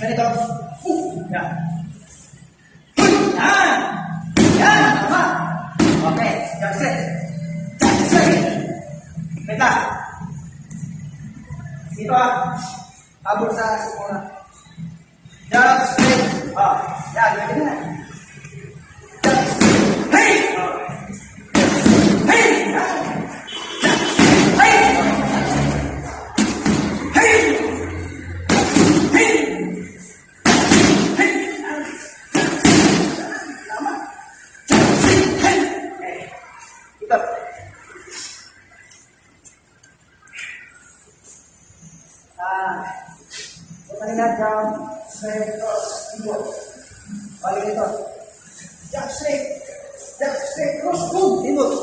Ganito. Yan. Yan. Yan. Tama. Okay. Jump straight. Jump straight. Wait lang. Dito habol sa simula. Jump straight. Yan. Ganito na. Jump straight. Hey! Hey! Jump straight, cross, inboard. Balik ito. Jump straight, cross, boom, inboard.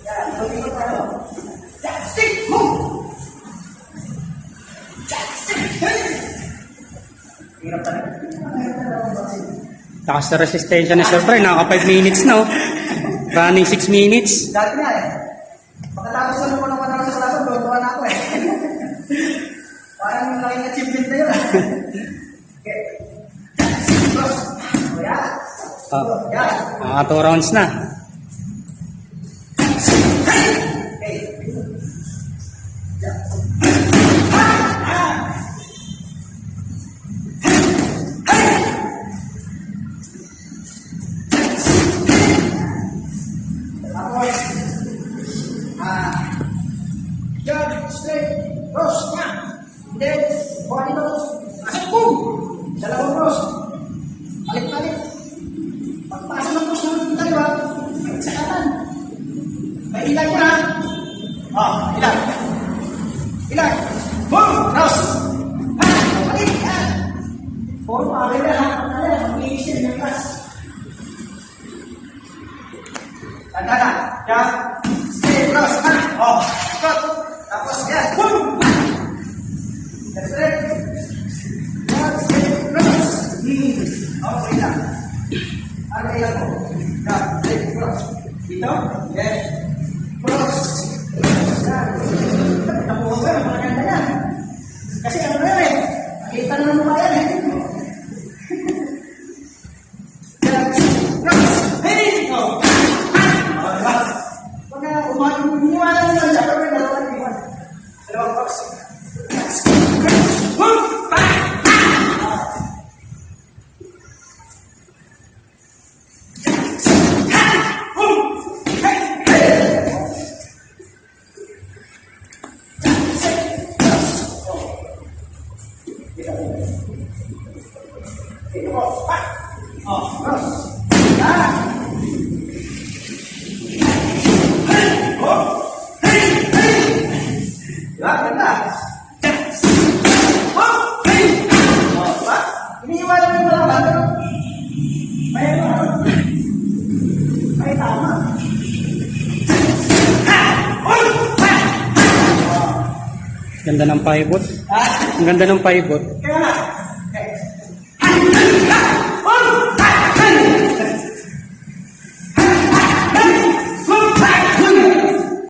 Yan, balik ito tayo. Jump straight, boom. Jump straight, hey! Hirap talaga. Takas na resistensya ni Sir Fred, nakaka 5 minutes na oh. Running 6 minutes. Dati nga pagkatapos na naman naman ako sa laban, doon na ako Parang yung laking achievement na yun. Okay. Cross. Mga 2 rounds na. Okay. Jump straight, cross, then body nose, asap, boom! Dalawang cross. Balik-balik. Pagpasa ng cross naman yung dalawa, sa kanan. May ilan ko na. Ilan. Ilan. Boom! Cross. Balik. Boom, pare na lahat. Mag-iisin yung class. Tanda na. Jump. Straight, cross. Cut. Tapos yan. Boom! That's it. Jump, straight, cross. Okay lang. Ano ilan mo? Jump, straight, cross. Dito? Yes. Cross. Yan. Nabuha ko yan. Maganda yan. Kasi ano na yan nakita na naman mga yan Jump, cross. Hey! Pagka umaniwala nyo lang dyan, pero dalawang iwan. Dalawang cross. Ganda ng pivot. Ang ganda ng pivot. Kaya